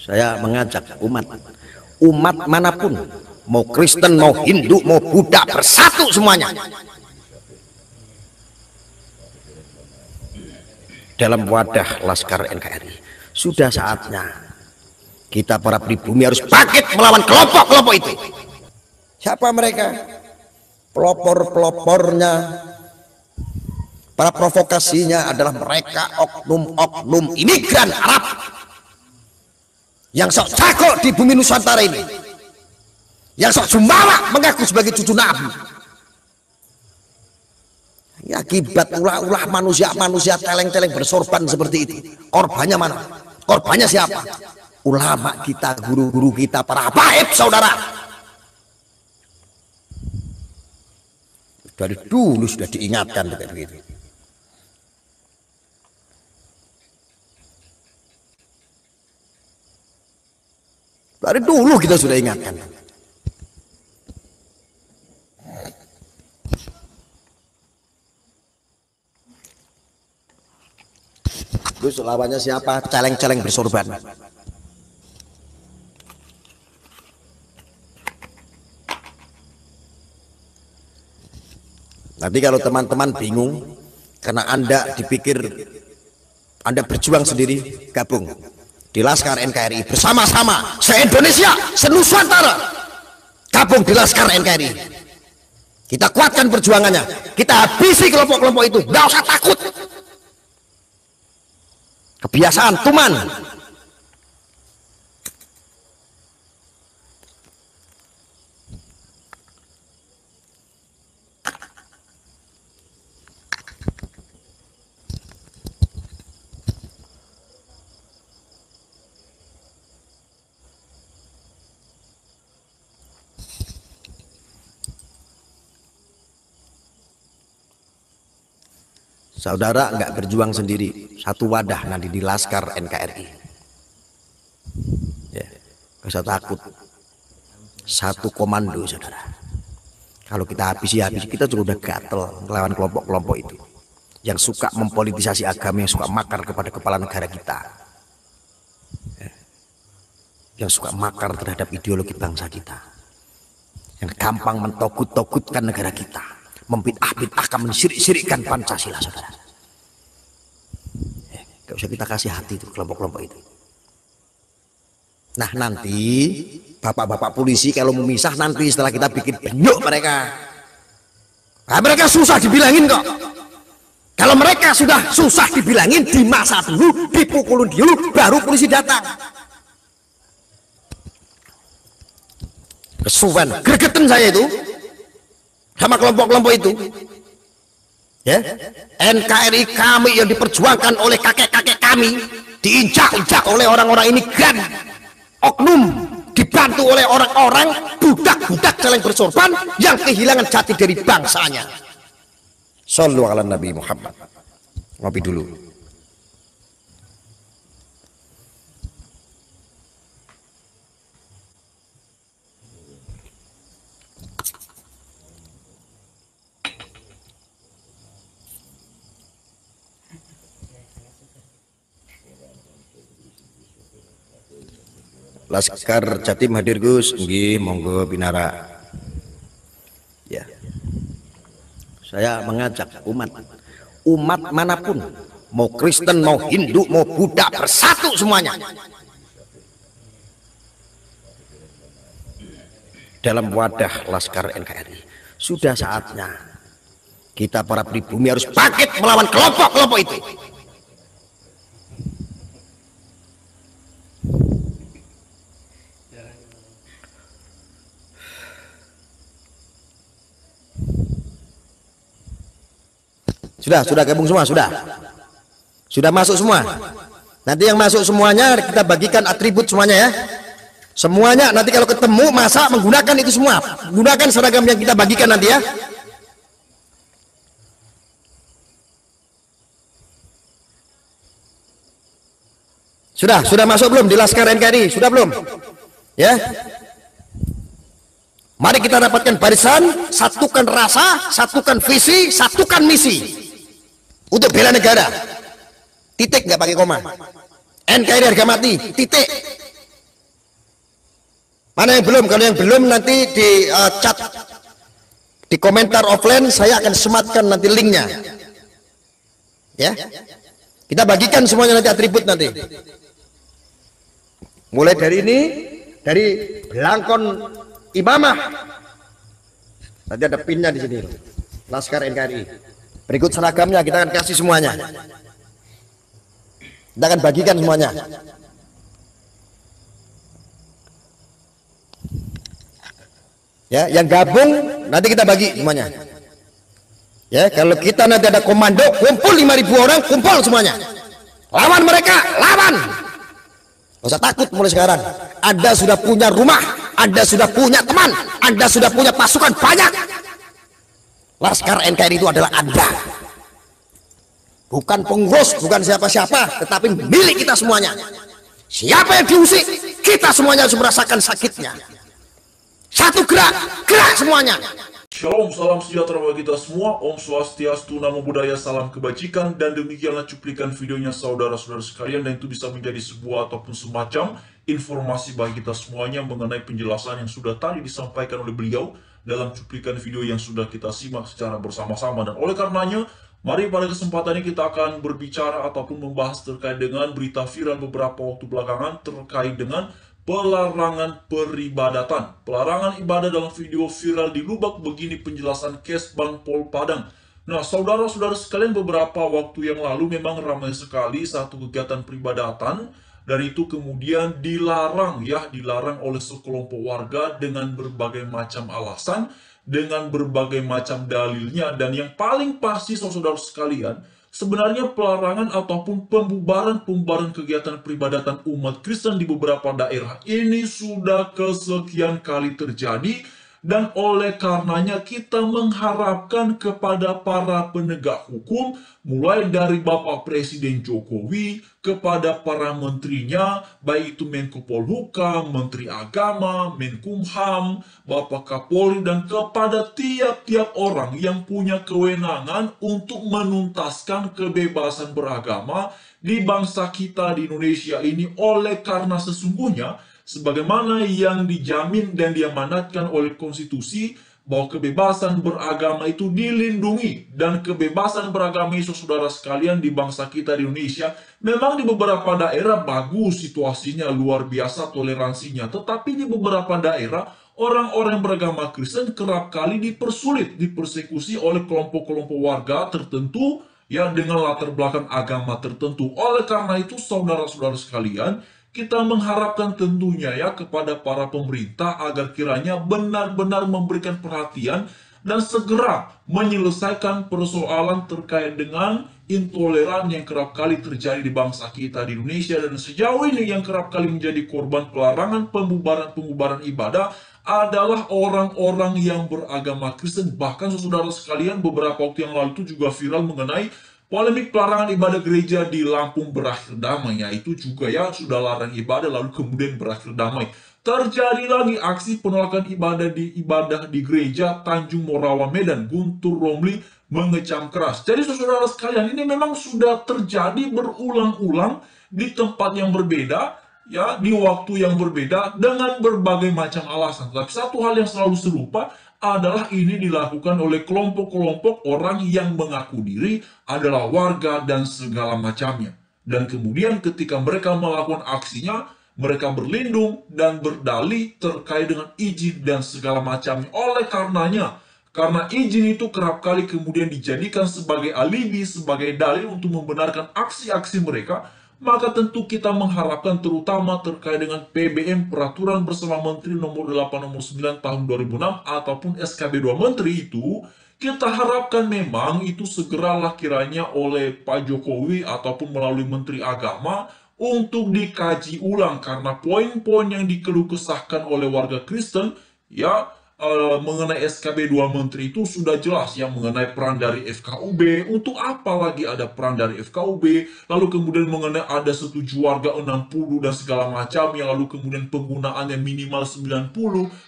Saya mengajak umat manapun, mau Kristen, mau Hindu, mau Buddha, bersatu semuanya dalam wadah Laskar NKRI. Sudah saatnya kita para pribumi harus bangkit melawan kelompok-kelompok itu. Siapa mereka? Pelopor-pelopornya, para provokasinya adalah mereka oknum-oknum imigran Arab yang sok jago di bumi Nusantara ini, yang sok jumawa mengaku sebagai cucu Nabi. Ya, akibat ulah-ulah manusia-manusia teleng-teleng bersorban seperti itu, korbannya mana? Korbannya siapa? Ulama kita, guru-guru kita, para habaib, saudara. Dari dulu sudah diingatkan begitu. Dari dulu kita sudah ingatkan. Terus lawannya siapa? Celeng-celeng bersorban. Nanti kalau teman-teman bingung karena Anda dipikir Anda berjuang sendiri, gabung di Laskar NKRI bersama-sama se-Indonesia, se-Nusantara, gabung di Laskar NKRI. Kita kuatkan perjuangannya, kita habisi kelompok-kelompok itu, nggak usah takut. Kebiasaan tuman. Saudara nggak berjuang sendiri, satu wadah nanti di Laskar NKRI. Ya, nggak usah takut. Satu komando, saudara. Kalau kita habis, kita juga udah gatel melawan kelompok-kelompok itu yang suka mempolitisasi agama, yang suka makar kepada kepala negara kita, ya, yang suka makar terhadap ideologi bangsa kita, yang gampang mentogut-togutkan negara kita, membid'ah-bid'ahkan, mensirik-sirikkan Pancasila, saudara. Gak usah kita kasih hati itu kelompok-kelompok itu. Nah, nanti bapak-bapak polisi kalau memisah nanti setelah kita bikin benyuk mereka, nah, mereka susah dibilangin kok. Kalau mereka sudah susah dibilangin, di masa dulu dipukulin dulu baru polisi datang. Kesuwen, gregetan saya itu sama kelompok-kelompok itu, ya. NKRI kami yang diperjuangkan oleh kakek-kakek kami diinjak-injak oleh orang-orang imigran, oknum, dibantu oleh orang-orang budak-budak celeng bersorban yang kehilangan jati dari bangsanya. Shallu ala Nabi Muhammad. Ngopi dulu. Laskar Jatim hadir Gus, nggih, monggo binara. Ya. Saya mengajak umat manapun, mau Kristen, mau Hindu, mau Buddha, bersatu semuanya dalam wadah Laskar NKRI. Sudah saatnya kita para pribumi harus bangkit melawan kelompok-kelompok itu. Sudah gabung semua, sudah masuk semua. Nanti yang masuk semuanya kita bagikan atribut semuanya, ya. Semuanya nanti kalau ketemu masa menggunakan itu semua, gunakan seragam yang kita bagikan nanti, ya. Sudah masuk belum di Laskar NKRI? Sudah belum? Ya. Mari kita dapatkan barisan, satukan rasa, satukan visi, satukan misi untuk bela negara. Titik, nggak pakai koma. NKRI harga mati, titik. Mana yang belum? Kalau yang belum nanti di chat, di komentar offline saya akan sematkan nanti linknya. Ya, kita bagikan semuanya nanti atribut nanti. Mulai dari ini, dari belangkon imamah. Nanti ada pinnya di sini. Laskar NKRI. Berikut seragamnya kita akan kasih semuanya. Kita akan bagikan semuanya. Ya, yang gabung nanti kita bagi semuanya. Ya, kalau kita nanti ada komando, kumpul 5.000 orang, kumpul semuanya. Lawan mereka, lawan. Gak usah takut mulai sekarang. Anda sudah punya rumah, Anda sudah punya teman, Anda sudah punya pasukan banyak. Laskar NKRI itu adalah Anda. Bukan pengurus, bukan siapa-siapa, tetapi milik kita semuanya. Siapa yang diusik, kita semuanya harus merasakan sakitnya. Satu gerak, gerak semuanya. Shalom, salam sejahtera bagi kita semua. Om Swastiastu, Namo Buddhaya, salam kebajikan. Dan demikianlah cuplikan videonya saudara-saudara sekalian. Dan itu bisa menjadi sebuah ataupun semacam informasi bagi kita semuanya mengenai penjelasan yang sudah tadi disampaikan oleh beliau dalam cuplikan video yang sudah kita simak secara bersama-sama. Dan oleh karenanya, mari pada kesempatan ini kita akan berbicara ataupun membahas terkait dengan berita viral beberapa waktu belakangan terkait dengan pelarangan peribadatan. Pelarangan ibadah dalam video viral di Lubak begini penjelasan Kesbang Pol Padang. Nah, saudara-saudara sekalian, beberapa waktu yang lalu memang ramai sekali satu kegiatan peribadatan. Dan itu kemudian dilarang oleh sekelompok warga dengan berbagai macam alasan, dengan berbagai macam dalilnya. Dan yang paling pasti saudara-saudara sekalian, sebenarnya pelarangan ataupun pembubaran kegiatan peribadatan umat Kristen di beberapa daerah ini sudah kesekian kali terjadi. Dan oleh karenanya kita mengharapkan kepada para penegak hukum, mulai dari Bapak Presiden Jokowi, kepada para menterinya, baik itu Menko Polhukam, Menteri Agama, Menkumham, Bapak Kapolri, dan kepada tiap-tiap orang yang punya kewenangan untuk menuntaskan kebebasan beragama di bangsa kita di Indonesia ini. Oleh karena sesungguhnya, sebagaimana yang dijamin dan diamanatkan oleh konstitusi, bahwa kebebasan beragama itu dilindungi. Dan kebebasan beragama itu, saudara sekalian, di bangsa kita di Indonesia, memang di beberapa daerah bagus situasinya, luar biasa toleransinya. Tetapi di beberapa daerah, orang-orang beragama Kristen kerap kali dipersulit, dipersekusi oleh kelompok-kelompok warga tertentu, ya, dengan latar belakang agama tertentu. Oleh karena itu, saudara-saudara sekalian, kita mengharapkan tentunya ya kepada para pemerintah agar kiranya benar-benar memberikan perhatian dan segera menyelesaikan persoalan terkait dengan intoleran yang kerap kali terjadi di bangsa kita di Indonesia. Dan sejauh ini yang kerap kali menjadi korban pelarangan pembubaran ibadah adalah orang-orang yang beragama Kristen. Bahkan saudara sekalian, beberapa waktu yang lalu itu juga viral mengenai polemik pelarangan ibadah gereja di Lampung berakhir damai. Ya, itu juga ya, sudah larang ibadah lalu kemudian berakhir damai. Terjadi lagi aksi penolakan ibadah di gereja Tanjung Morawa Medan. Guntur Romli mengecam keras. Jadi saudara sekalian, ini memang sudah terjadi berulang-ulang di tempat yang berbeda, ya, di waktu yang berbeda dengan berbagai macam alasan. Tapi satu hal yang selalu serupa adalah ini dilakukan oleh kelompok-kelompok orang yang mengaku diri adalah warga dan segala macamnya. Dan kemudian ketika mereka melakukan aksinya, mereka berlindung dan berdalih terkait dengan izin dan segala macamnya. Oleh karenanya, karena izin itu kerap kali kemudian dijadikan sebagai alibi, sebagai dalil untuk membenarkan aksi-aksi mereka, maka tentu kita mengharapkan terutama terkait dengan PBM, Peraturan Bersama Menteri Nomor 8 Nomor 9 Tahun 2006 ataupun SKB 2 Menteri itu, kita harapkan memang itu segeralah kiranya oleh Pak Jokowi ataupun melalui Menteri Agama untuk dikaji ulang, karena poin-poin yang dikeluh kesahkan oleh warga Kristen ya mengenai SKB 2 Menteri itu sudah jelas, yang mengenai peran dari FKUB. Untuk apa lagi ada peran dari FKUB, lalu kemudian mengenai ada setuju warga 60 dan segala macamnya, lalu kemudian penggunaannya minimal 90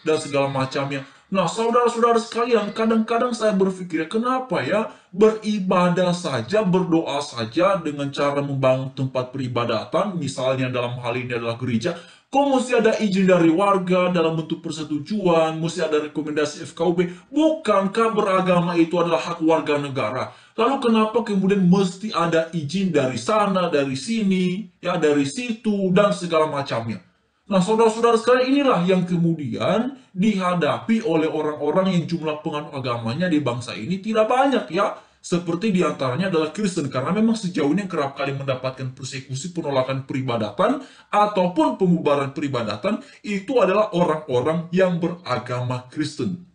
dan segala macamnya. Nah, saudara-saudara sekalian, kadang-kadang saya berpikir, kenapa ya beribadah saja, berdoa saja dengan cara membangun tempat peribadatan, misalnya dalam hal ini adalah gereja, Kok mesti ada izin dari warga dalam bentuk persetujuan, mesti ada rekomendasi FKUB? Bukankah beragama itu adalah hak warga negara? Lalu kenapa kemudian mesti ada izin dari sana, dari sini, ya dari situ, dan segala macamnya? Nah, saudara-saudara sekalian, inilah yang kemudian dihadapi oleh orang-orang yang jumlah penganut agamanya di bangsa ini tidak banyak, ya. Seperti diantaranya adalah Kristen, karena memang sejauh ini kerap kali mendapatkan persekusi, penolakan peribadatan, ataupun pembubaran peribadatan, itu adalah orang-orang yang beragama Kristen.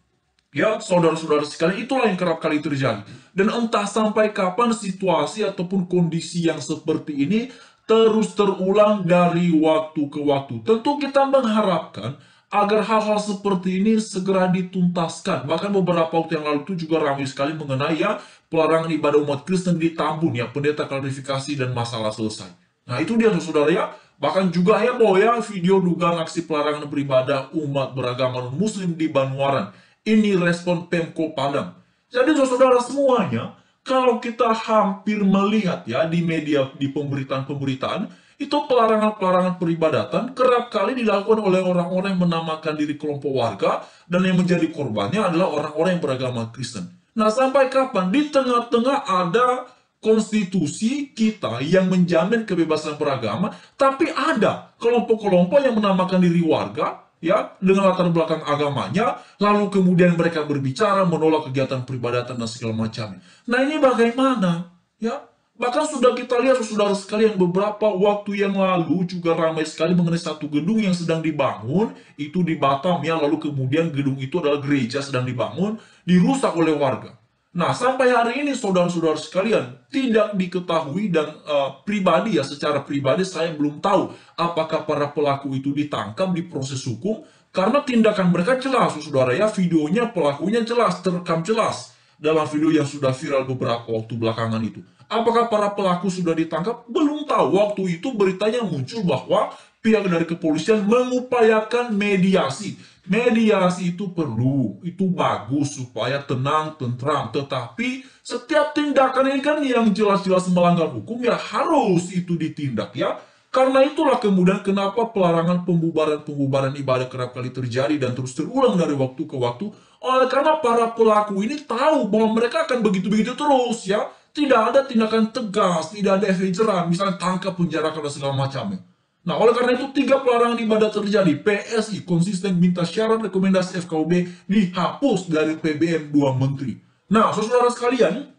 Ya, saudara-saudara sekalian, itulah yang kerap kali terjadi. Dan entah sampai kapan situasi ataupun kondisi yang seperti ini terus terulang dari waktu ke waktu. Tentu kita mengharapkan agar hal-hal seperti ini segera dituntaskan. Bahkan beberapa waktu yang lalu itu juga ramai sekali mengenai ya pelarangan ibadah umat Kristen di Tambun, ya pendeta klarifikasi dan masalah selesai. Nah itu dia saudara ya. Bahkan juga ya bahwa ya video dugaan aksi pelarangan beribadah umat beragama non-muslim di Banuaran. Ini respon Pemko Padang. Jadi saudara semuanya, kalau kita hampir melihat ya di media, di pemberitaan-pemberitaan, itu pelarangan-pelarangan peribadatan kerap kali dilakukan oleh orang-orang yang menamakan diri kelompok warga, dan yang menjadi korbannya adalah orang-orang yang beragama Kristen. Nah, sampai kapan di tengah-tengah ada konstitusi kita yang menjamin kebebasan beragama, tapi ada kelompok-kelompok yang menamakan diri warga, ya, dengan latar belakang agamanya, lalu kemudian mereka berbicara menolak kegiatan peribadatan dan segala macamnya. Nah, ini bagaimana? Ya, bahkan sudah kita lihat saudara sekalian beberapa waktu yang lalu juga ramai sekali mengenai satu gedung yang sedang dibangun, itu di Batam ya, lalu kemudian gedung itu adalah gereja sedang dibangun, dirusak oleh warga. Nah, sampai hari ini saudara-saudara sekalian tidak diketahui dan pribadi ya, secara pribadi saya belum tahu apakah para pelaku itu ditangkap, diproses hukum, karena tindakan mereka jelas, saudara ya, videonya pelakunya jelas, terekam jelas dalam video yang sudah viral beberapa waktu belakangan itu. Apakah para pelaku sudah ditangkap? Belum tahu. Waktu itu beritanya muncul bahwa pihak dari kepolisian mengupayakan mediasi. Mediasi itu perlu, itu bagus supaya tenang, tentram. Tetapi setiap tindakan ini kan yang jelas-jelas melanggar hukum ya harus itu ditindak ya. Karena itulah kemudian kenapa pelarangan pembubaran ibadah kerap kali terjadi dan terus terulang dari waktu ke waktu. Oleh karena para pelaku ini tahu bahwa mereka akan begitu-begitu terus ya. Tidak ada tindakan tegas, tidak ada efek jerah, misalnya tangkap, penjarakan dan segala macamnya. Nah, oleh karena itu 3 pelarangan ibadah terjadi. PSI konsisten minta syarat rekomendasi FKUB dihapus dari PBM 2 menteri. Nah, saudara sekalian,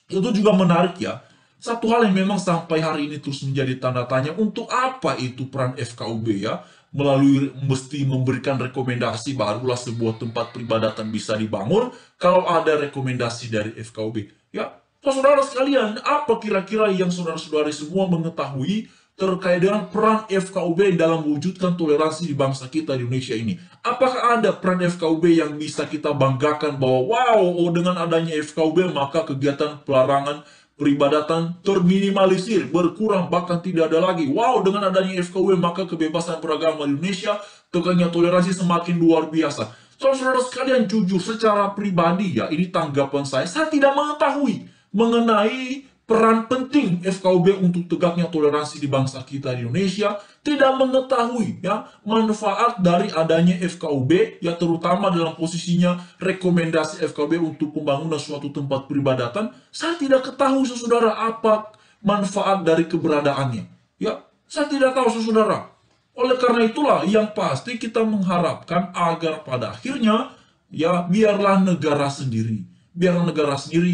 itu juga menarik ya. Satu hal yang memang sampai hari ini terus menjadi tanda tanya, untuk apa itu peran FKUB ya? Melalui mesti memberikan rekomendasi barulah sebuah tempat peribadatan bisa dibangun kalau ada rekomendasi dari FKUB. Ya, saudara sekalian, apa kira-kira yang saudara-saudari semua mengetahui terkait dengan peran FKUB dalam mewujudkan toleransi di bangsa kita di Indonesia ini? Apakah ada peran FKUB yang bisa kita banggakan bahwa wow, dengan adanya FKUB maka kegiatan pelarangan peribadatan terminimalisir, berkurang, bahkan tidak ada lagi. Wow, dengan adanya FKUB maka kebebasan beragama di Indonesia, tegaknya toleransi semakin luar biasa. Saudara-saudara sekalian, jujur secara pribadi ya, ini tanggapan saya tidak mengetahui mengenai peran penting FKUB untuk tegaknya toleransi di bangsa kita di Indonesia, tidak mengetahui ya manfaat dari adanya FKUB ya, terutama dalam posisinya rekomendasi FKUB untuk pembangunan suatu tempat peribadatan. Saya tidak ketahui saudara apa manfaat dari keberadaannya ya, saya tidak tahu saudara. Oleh karena itulah yang pasti kita mengharapkan agar pada akhirnya ya biarlah negara sendiri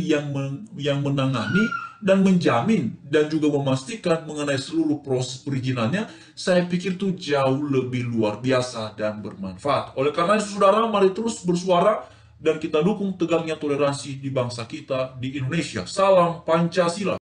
yang menangani dan menjamin dan juga memastikan mengenai seluruh proses perizinannya. Saya pikir itu jauh lebih luar biasa dan bermanfaat. Oleh karena itu saudara, mari terus bersuara dan kita dukung tegaknya toleransi di bangsa kita di Indonesia. Salam Pancasila.